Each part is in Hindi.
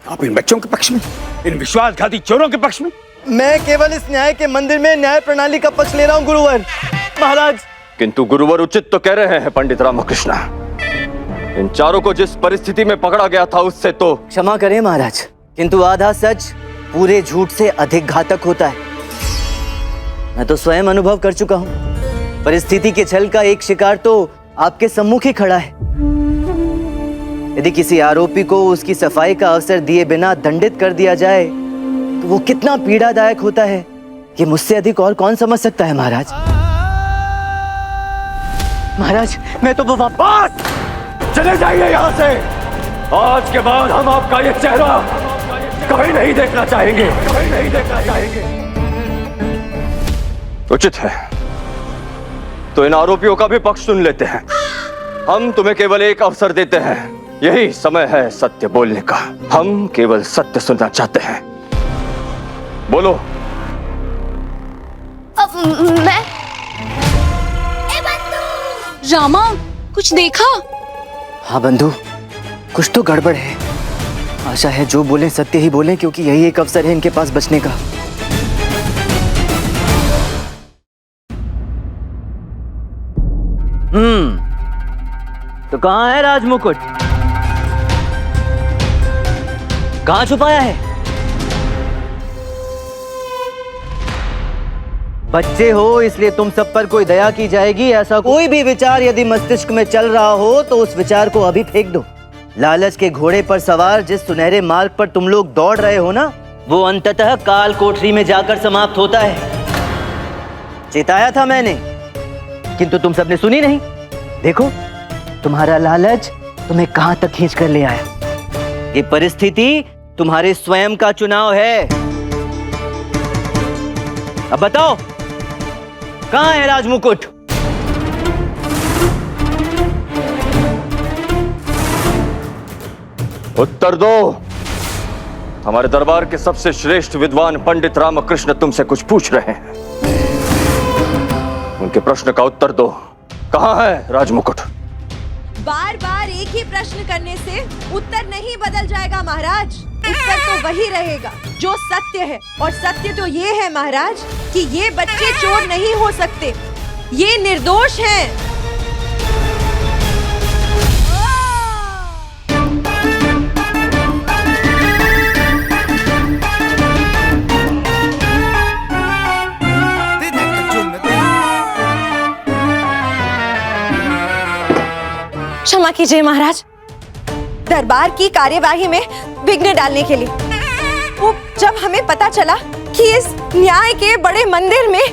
आप इन बच्चों के पक्ष में, इन विश्वासघाती चोरों के पक्ष में? मैं केवल इस न्याय के मंदिर में न्याय प्रणाली का पक्ष ले रहा हूँ गुरुवर। महाराज किंतु गुरुवर उचित तो कह रहे हैं पंडित रामकृष्ण। इन चारों को जिस परिस्थिति में पकड़ा गया था उससे तो। क्षमा करें महाराज, किंतु आधा सच पूरे झूठ से अधिक घातक होता है। मैं तो स्वयं अनुभव कर चुका हूँ। परिस्थिति के छल का एक शिकार तो आपके सम्मुख ही खड़ा है। यदि किसी आरोपी को उसकी सफाई का अवसर दिए बिना दंडित कर दिया जाए तो वो कितना पीड़ादायक होता है, ये मुझसे अधिक और कौन समझ सकता है महाराज। महाराज मैं तो वापस चले जाइए यहाँ से। आज के बाद हम आपका ये चेहरा कभी नहीं देखना चाहेंगे, कभी नहीं देखना चाहेंगे। उचित है, तो इन आरोपियों का भी पक्ष सुन लेते हैं। हम तुम्हें केवल एक अवसर देते हैं, यही समय है सत्य बोलने का। हम केवल सत्य सुनना चाहते हैं। बोलो। अब मैं रामा, कुछ देखा? हाँ बंधु, कुछ तो गड़बड़ है। आशा है जो बोले सत्य ही बोले, क्योंकि यही एक अवसर है इनके पास बचने का। तो कहाँ है राजमुकुट? कहाँ छुपाया है? बच्चे हो इसलिए तुम सब पर कोई दया की जाएगी, ऐसा कोई भी विचार यदि मस्तिष्क में चल रहा हो तो उस विचार को अभी फेंक दो। लालच के घोड़े पर सवार जिस सुनहरे मार्ग पर तुम लोग दौड़ रहे हो ना, वो अंततः काल कोठरी में जाकर समाप्त होता है। चेताया था मैंने, किंतु तुम सबने सुनी नहीं। देखो तुम्हारा लालच तुम्हें कहां तक खींच कर ले आया। ये परिस्थिति तुम्हारे स्वयं का चुनाव है। अब बताओ कहां है राजमुकुट? उत्तर दो। हमारे दरबार के सबसे श्रेष्ठ विद्वान पंडित रामकृष्ण तुमसे कुछ पूछ रहे हैं। उनके प्रश्न का उत्तर दो। कहां है राजमुकुट? बार बार एक ही प्रश्न करने से उत्तर नहीं बदल जाएगा महाराज। उत्तर तो वही रहेगा जो सत्य है, और सत्य तो ये है महाराज कि ये बच्चे चोर नहीं हो सकते, ये निर्दोष हैं। क्षमा कीजिए महाराज, दरबार की कार्यवाही में विघ्न डालने के लिए। वो जब हमें पता चला कि इस न्याय के बड़े मंदिर में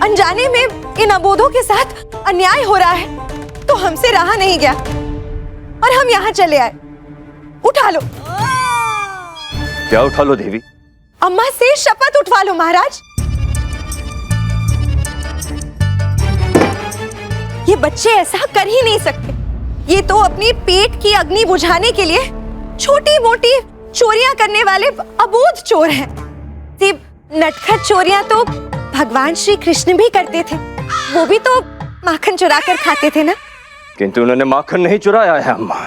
अनजाने में इन अबोधों के साथ अन्याय हो रहा है तो हमसे रहा नहीं गया और हम यहाँ चले आए। उठा लो। क्या उठा लो देवी? अम्मा से शपथ उठवा लो महाराज। ये बच्चे ऐसा कर ही नहीं सकते। ये तो अपनी पेट की अग्नि बुझाने के लिए छोटी मोटी चोरियां करने वाले अबोध चोर हैं। सिर्फ नटखट चोरियां तो भगवान श्री कृष्ण भी करते थे, वो भी तो माखन चुरा कर खाते थे ना। किंतु उन्होंने माखन नहीं चुराया है अम्मा,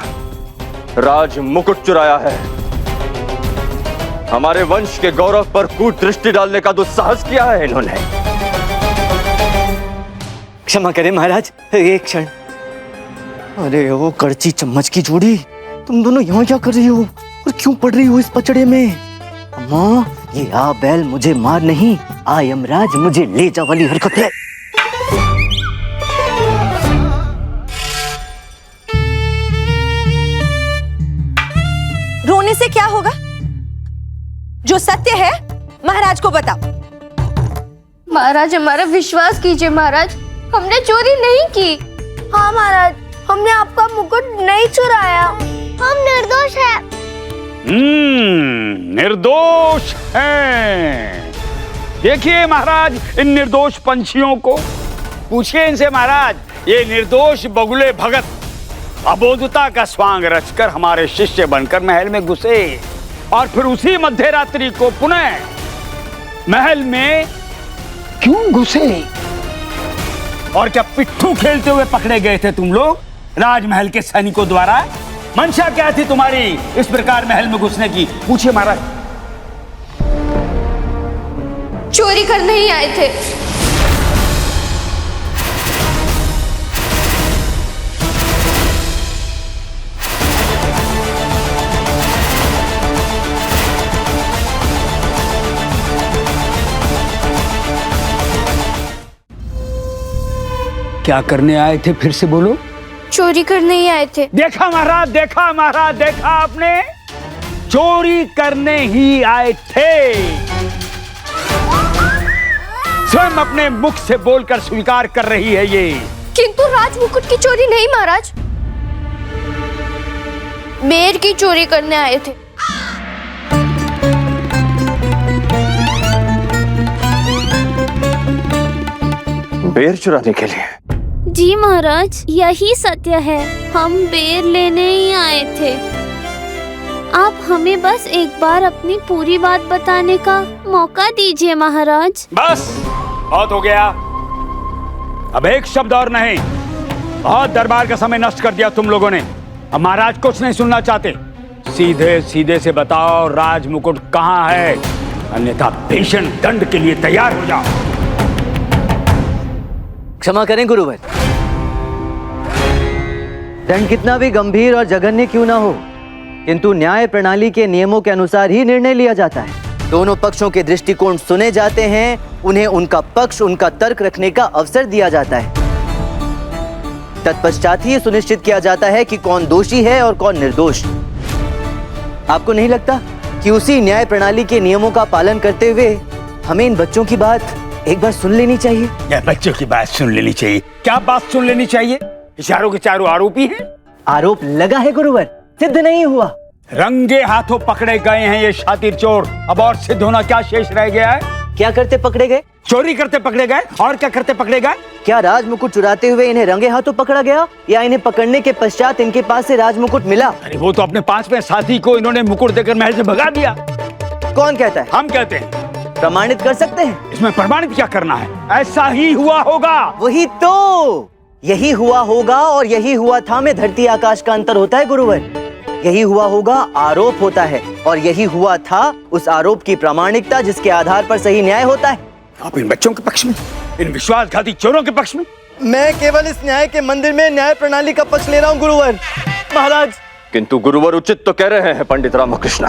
राज मुकुट चुराया है। हमारे वंश के गौरव पर कूट दृष्टि डालने का दुस्साहस किया है इन्होंने। क्षमा करें महाराज, एक क्षण। अरे वो करची चम्मच की जोड़ी, तुम दोनों यहाँ क्या कर रही हो और क्यों पड़ रही हो इस पचड़े में? अम्मा, ये आ बैल मुझे मार नहीं, आ यमराज मुझे ले जा वाली हरकत है। रोने से क्या होगा? जो सत्य है महाराज को बताओ। महाराज हमारा विश्वास कीजिए महाराज, हमने चोरी नहीं की। हाँ महाराज, हमने आपका मुकुट नहीं चुराया, हम निर्दोष हैं। निर्दोष हैं। देखिए महाराज इन निर्दोष पंछियों को, पूछिए इनसे महाराज। ये निर्दोष बगुले भगत अबोधता का स्वांग रचकर हमारे शिष्य बनकर महल में घुसे और फिर उसी मध्य रात्रि को पुनः महल में क्यों घुसे? और क्या पिट्ठू खेलते हुए पकड़े गए थे तुम लोग राजमहल के सैनिकों द्वारा? मंशा क्या थी तुम्हारी इस प्रकार महल में घुसने की? पूछिए महाराज। चोरी करने ही आए थे। क्या करने आए थे, फिर से बोलो। चोरी करने ही आए थे। देखा महाराज, देखा महाराज, देखा आपने, चोरी करने ही आए थे। स्वयं अपने मुख से बोलकर स्वीकार कर रही है ये। किंतु राज मुकुट की चोरी नहीं महाराज, बेर की चोरी करने आए थे। बेर चुराने के लिए? जी महाराज, यही सत्य है। हम बेर लेने ही आए थे। आप हमें बस एक बार अपनी पूरी बात बताने का मौका दीजिए महाराज। बस बहुत हो गया, अब एक शब्द और नहीं। बहुत दरबार का समय नष्ट कर दिया तुम लोगों ने। अब महाराज कुछ नहीं सुनना चाहते। सीधे सीधे से बताओ राज मुकुट कहाँ है, अन्यथा भीषण दंड के लिए तैयार हो जाओ। क्षमा करें गुरुवर, दंड कितना भी गंभीर और जघन्य क्यों ना हो, किंतु न्याय प्रणाली के नियमों के अनुसार ही निर्णय लिया जाता है। दोनों पक्षों के दृष्टिकोण सुने जाते हैं, उन्हें उनका पक्ष, उनका तर्क रखने का अवसर दिया जाता है। तत्पश्चात ही सुनिश्चित किया जाता है कि कौन दोषी है और कौन निर्दोष। आपको नहीं लगता कि उसी न्याय प्रणाली के नियमों का पालन करते हुए हमें इन बच्चों की बात एक बार सुन लेनी चाहिए? या बच्चों की बात सुन लेनी चाहिए? क्या बात सुन लेनी चाहिए? चारों के चारों आरोपी हैं। आरोप लगा है गुरुवर, सिद्ध नहीं हुआ। रंगे हाथों पकड़े गए हैं ये शातिर चोर। अब और सिद्ध होना क्या शेष रह गया है? क्या करते पकड़े गए? चोरी करते पकड़े गए। और क्या करते पकड़े गए? क्या राज मुकुट चुराते हुए इन्हें रंगे हाथों पकड़ा गया, या इन्हें पकड़ने के पश्चात इनके पास से राज मुकुट मिला? अरे वो तो अपने 5वें साथी को इन्होंने मुकुट देकर महल से भगा दिया। कौन कहता है? हम कहते हैं। प्रमाणित कर सकते हैं? इसमें प्रमाणित क्या करना है? ऐसा ही हुआ होगा। वही तो, यही हुआ होगा और यही हुआ था में धरती आकाश का अंतर होता है गुरुवर। यही हुआ होगा आरोप होता है, और यही हुआ था उस आरोप की प्रामाणिकता जिसके आधार पर सही न्याय होता है। आप इन बच्चों के पक्ष में, इन विश्वासघाती चोरों के पक्ष में? मैं केवल इस न्याय के मंदिर में न्याय प्रणाली का पक्ष ले रहा हूँ गुरुवर। महाराज, किंतु गुरुवर उचित तो कह रहे हैं पंडित रामकृष्ण।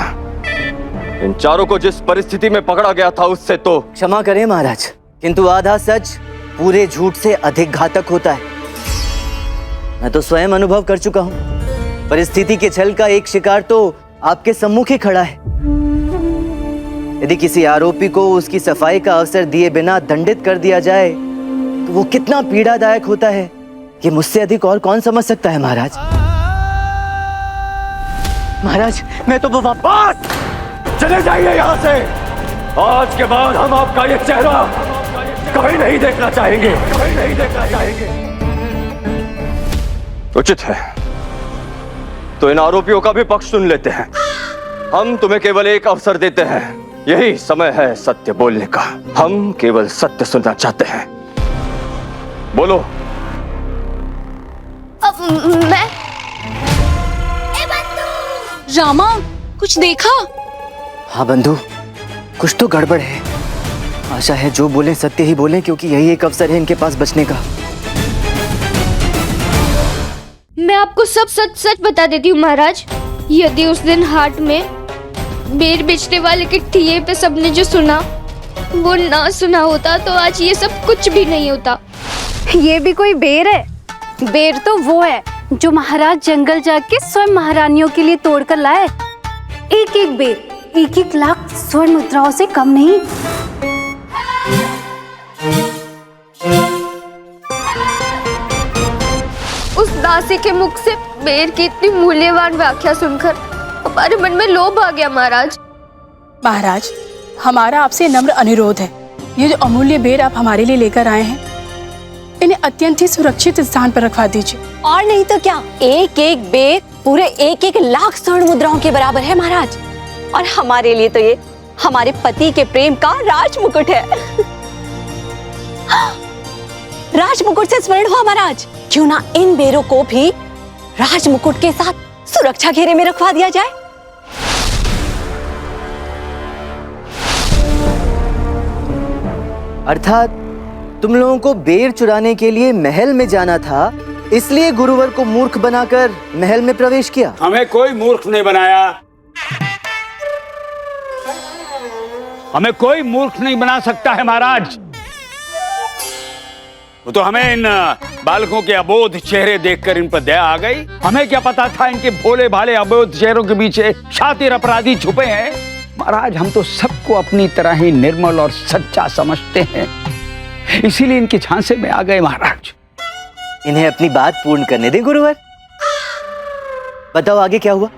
इन चारों को जिस परिस्थिति में पकड़ा गया था उससे तो। क्षमा करें महाराज, किंतु आधा सच पूरे झूठ से अधिक घातक होता है। मैं तो स्वयं अनुभव कर चुका हूँ। परिस्थिति के छल का एक शिकार तो आपके सम्मुख ही खड़ा है। यदि किसी आरोपी को उसकी सफाई का अवसर दिए बिना दंडित कर दिया जाए तो वो कितना पीड़ादायक होता है, ये मुझसे अधिक और कौन समझ सकता है महाराज। महाराज, मैं तो वापस चले जाइए यहाँ से। आज के बाद हम आपका ये चेहरा कभी नहीं देखना चाहेंगे, कभी नहीं देखना चाहेंगे। उचित है, तो इन आरोपियों का भी पक्ष सुन लेते हैं। हम तुम्हें केवल एक अवसर देते हैं, यही समय है सत्य बोलने का। हम केवल सत्य सुनना चाहते हैं। बोलो। अब मैं रामा, कुछ देखा? हाँ बंधु, कुछ तो गड़बड़ है। आशा है जो बोले सत्य ही बोले, क्योंकि यही एक अवसर है इनके पास बचने का। मैं आपको सब सच सच बता देती हूँ महाराज। यदि उस दिन हाट में बेर बेचने वाले के ठिये पे सबने जो सुना वो ना सुना होता तो आज ये सब कुछ भी नहीं होता। ये भी कोई बेर है? बेर तो वो है जो महाराज जंगल जाके स्वयं महारानियों के लिए तोड़ कर लाए। एक एक बेर 1-1 लाख स्वर्ण मुद्राओं से कम नहीं। उस दासी के मुख से बेर की इतनी मूल्यवान व्याख्या सुनकर हमारे मन में लोभ आ गया महाराज। महाराज, हमारा आपसे नम्र अनुरोध है, ये जो अमूल्य बेर आप हमारे लिए लेकर आए हैं, इन्हें अत्यंत ही सुरक्षित स्थान पर रखवा दीजिए। और नहीं तो क्या, एक एक बेर पूरे 1-1 लाख स्वर्ण मुद्राओं के बराबर है महाराज। और हमारे लिए तो ये हमारे पति के प्रेम का राज मुकुट है। राज मुकुट से स्मरण हुआ महाराज, क्यों ना इन बेरों को भी राज मुकुट के साथ सुरक्षा घेरे में रखवा दिया जाए। अर्थात तुम लोगों को बेर चुराने के लिए महल में जाना था, इसलिए गुरुवर को मूर्ख बनाकर महल में प्रवेश किया। हमें कोई मूर्ख नहीं बनाया, हमें कोई मूर्ख नहीं बना सकता है महाराज। वो तो हमें इन बालकों के अबोध चेहरे देखकर इन पर दया आ गई। हमें क्या पता था इनके भोले भाले अबोध चेहरों के पीछे शातिर अपराधी छुपे हैं। महाराज, हम तो सबको अपनी तरह ही निर्मल और सच्चा समझते हैं, इसीलिए इनके झांसे में आ गए महाराज। इन्हें अपनी बात पूर्ण करने दें गुरुवर। बताओ आगे क्या हुआ?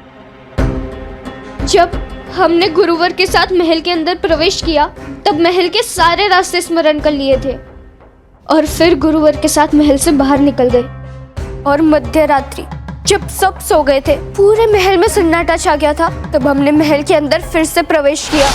जब हमने गुरुवर के साथ महल के अंदर प्रवेश किया तब महल के सारे रास्ते स्मरण कर लिए थे और फिर गुरुवर के साथ महल से बाहर निकल गए। और मध्य रात्रि जब सब सो गए थे, पूरे महल में सन्नाटा छा गया था, तब हमने महल के अंदर फिर से प्रवेश किया।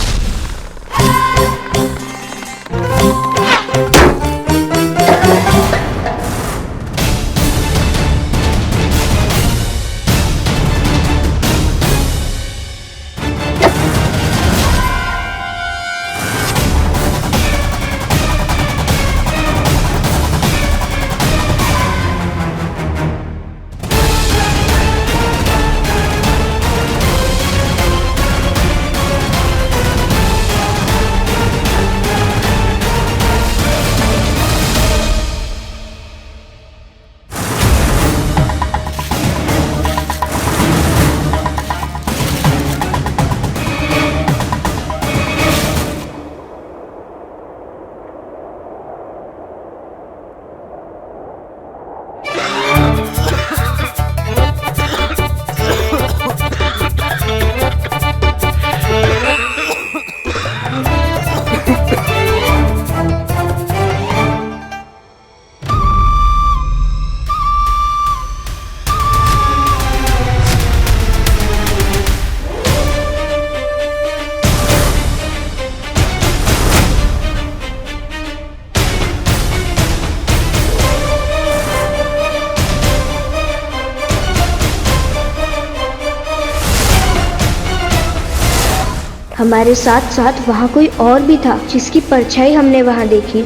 हमारे साथ साथ वहाँ कोई और भी था जिसकी परछाई हमने वहाँ देखी।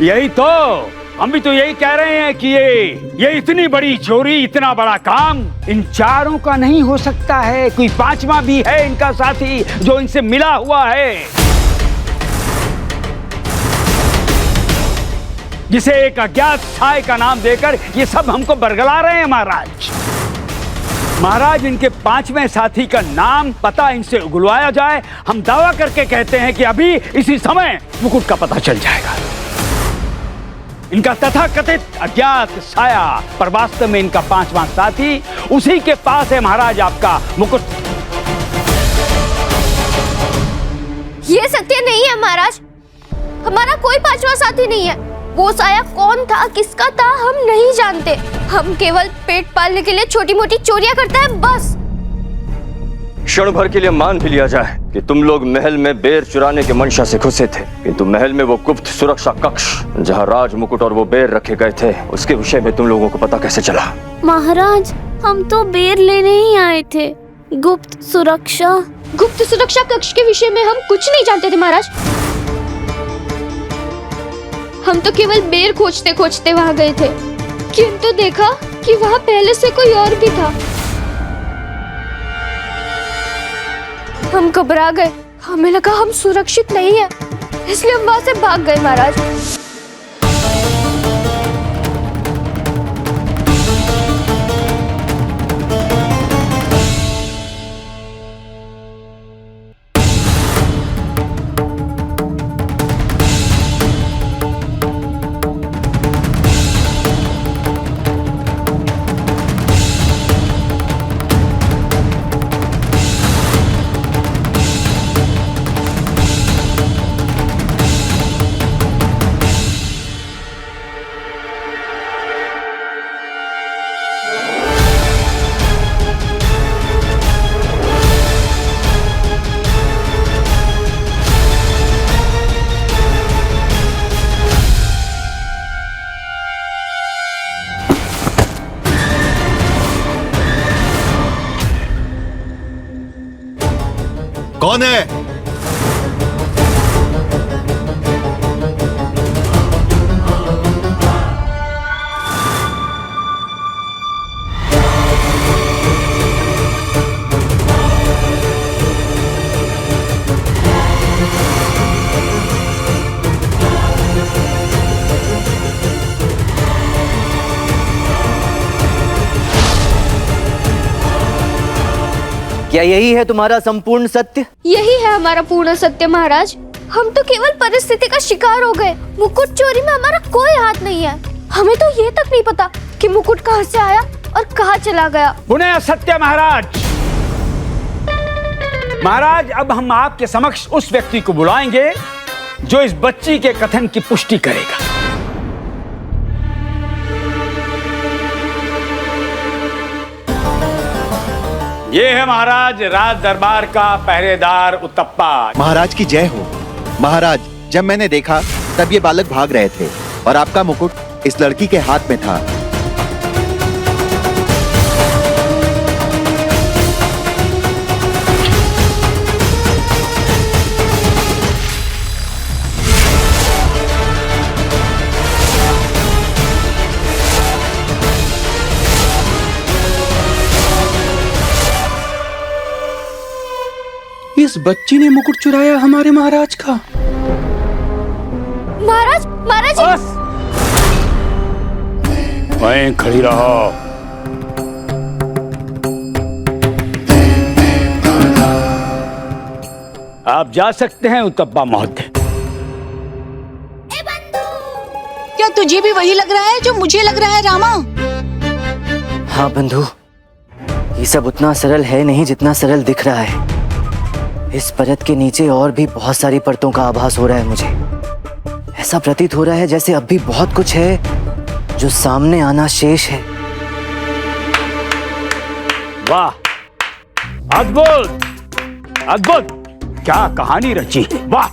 यही तो, हम भी तो यही कह रहे हैं कि ये इतनी बड़ी चोरी, इतना बड़ा काम इन चारों का नहीं हो सकता है। कोई पांचवा भी है इनका साथी जो इनसे मिला हुआ है, जिसे एक अज्ञात साय का नाम देकर ये सब हमको बरगला रहे हैं महाराज। महाराज, इनके पांचवें साथी का नाम पता इनसे उगलवाया जाए, हम दावा करके कहते हैं कि अभी इसी समय मुकुट का पता चल जाएगा। इनका तथाकथित अज्ञात साया, पर वास्तव में इनका पांचवां साथी उसी के पास है महाराज, आपका मुकुट। ये सत्य नहीं है महाराज, हमारा कोई पांचवा साथी नहीं है। वो साया कौन था, किसका था, हम नहीं जानते। हम केवल पेट पालने के लिए छोटी मोटी चोरियां करते हैं, बस। क्षण भर के लिए मान भी लिया जाए कि तुम लोग महल में बेर चुराने के मंशा से घुसे थे, किंतु महल में वो गुप्त सुरक्षा कक्ष जहां राज मुकुट और वो बेर रखे गए थे, उसके विषय में तुम लोगों को पता कैसे चला? महाराज, हम तो बेर लेने ही आए थे। गुप्त सुरक्षा कक्ष के विषय में हम कुछ नहीं जानते थे महाराज। हम तो केवल बेर खोजते खोजते वहाँ गए थे, किंतु देखा कि वहाँ पहले से कोई और भी था। हम घबरा गए, हमें लगा हम सुरक्षित नहीं है, इसलिए हम वहाँ से भाग गए महाराज। कौन है? क्या यही है तुम्हारा संपूर्ण सत्य? यही है हमारा पूर्ण सत्य महाराज। हम तो केवल परिस्थिति का शिकार हो गए। मुकुट चोरी में हमारा कोई हाथ नहीं है। हमें तो ये तक नहीं पता कि मुकुट कहाँ से आया और कहाँ चला गया। पुनः सत्य महाराज। महाराज, अब हम आपके समक्ष उस व्यक्ति को बुलाएंगे जो इस बच्ची के कथन की पुष्टि करेगा। ये है महाराज राज दरबार का पहरेदार उत्तप्पा। महाराज की जय हो। महाराज, जब मैंने देखा तब ये बालक भाग रहे थे और आपका मुकुट इस लड़की के हाथ में था। इस बच्ची ने मुकुट चुराया हमारे महाराज का। महाराज, महाराज बस वहीं खड़ी रहो। आप जा सकते हैं उत्तप्पा महोदय। क्या तुझे भी वही लग रहा है जो मुझे लग रहा है रामा? हाँ बंधु, ये सब उतना सरल है नहीं जितना सरल दिख रहा है। इस परत के नीचे और भी बहुत सारी परतों का आभास हो रहा है मुझे। ऐसा प्रतीत हो रहा है जैसे अब भी बहुत कुछ है जो सामने आना शेष है। वाह, अद्भुत अद्भुत, क्या कहानी रची है। वाह,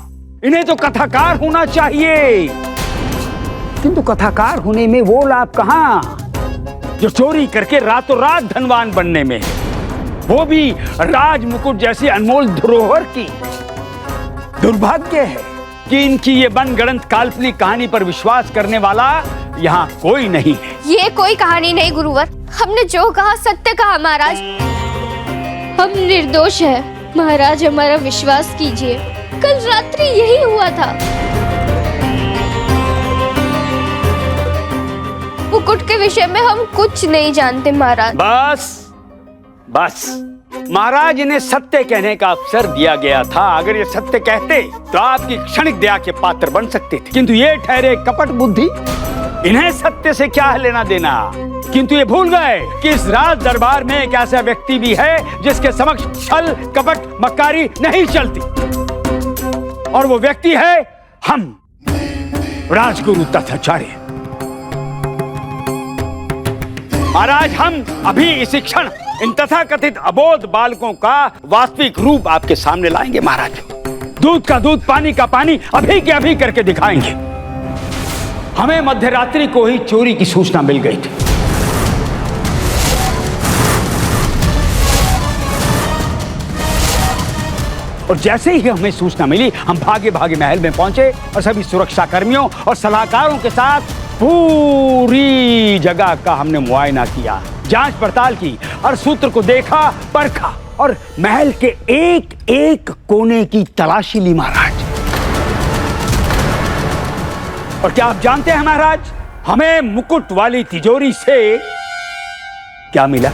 इन्हें तो कथाकार होना चाहिए। किंतु कथाकार होने में वो लाभ कहाँ जो चोरी करके रातों रात धनवान बनने में है, वो भी राज मुकुट जैसी अनमोल धरोहर की। दुर्भाग्य है कि इनकी ये मनगढ़ंत काल्पनिक कहानी पर विश्वास करने वाला यहाँ कोई नहीं है। ये कोई कहानी नहीं गुरुवर, हमने जो कहा सत्य कहा महाराज। हम निर्दोष हैं महाराज, हमारा विश्वास कीजिए। कल रात्रि यही हुआ था। मुकुट के विषय में हम कुछ नहीं जानते महाराज। बस महाराज, इन्हें सत्य कहने का अवसर दिया गया था। अगर ये सत्य कहते तो आपकी क्षणिक दया के पात्र बन सकते थे, किंतु ये ठहरे कपट बुद्धि। इन्हें सत्य से क्या है लेना देना। किंतु ये भूल गए कि इस राज दरबार में एक ऐसा व्यक्ति भी है जिसके समक्ष छल कपट मक्कारी नहीं चलती, और वो व्यक्ति है हम राजगुरु तथाचार्य। महाराज, हम अभी इसी क्षण इन तथाकथित अबोध बालकों का वास्तविक रूप आपके सामने लाएंगे। महाराज, दूध का दूध पानी का पानी अभी के अभी करके दिखाएंगे। हमें मध्यरात्रि को ही चोरी की सूचना मिल गई थी। और जैसे ही हमें सूचना मिली, हम भागे भागे महल में पहुंचे और सभी सुरक्षा कर्मियों और सलाहकारों के साथ पूरी जगह का हमने मुआयना किया, जांच पड़ताल की और सूत्र को देखा, परखा और महल के एक एक कोने की तलाशी ली महाराज। और क्या आप जानते हैं महाराज, हमें मुकुट वाली तिजोरी से क्या मिला?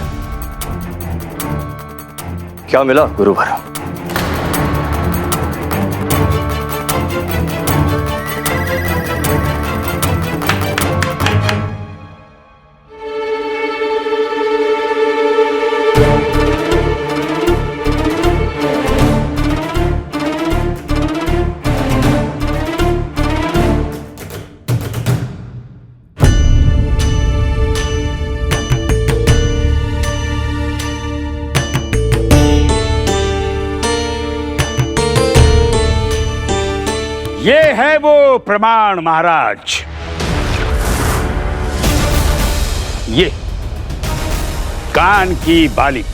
क्या मिला गुरुवर? ये है वो प्रमाण महाराज। ये कान की बाली,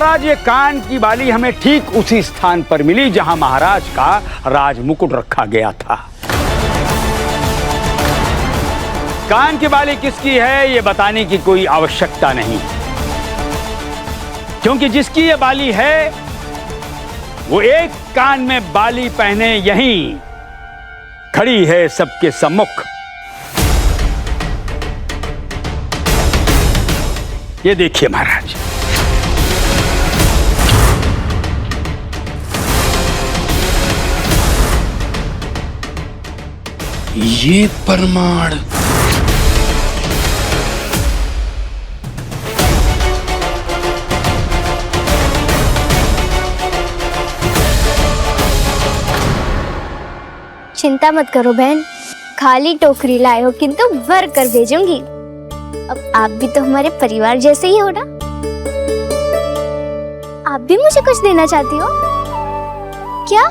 महाराज, ये कान की बाली हमें ठीक उसी स्थान पर मिली जहां महाराज का राज मुकुट रखा गया था। कान की बाली किसकी है ये बताने की कोई आवश्यकता नहीं, क्योंकि जिसकी ये बाली है वो एक कान में बाली पहने यहीं खड़ी है सबके सम्मुख। ये देखिए महाराज, ये परमाण चिंता मत करो बहन, खाली टोकरी लाए हो किंतु भर कर भेजूंगी। अब आप भी तो हमारे परिवार जैसे ही हो ना। आप भी मुझे कुछ देना चाहती हो क्या?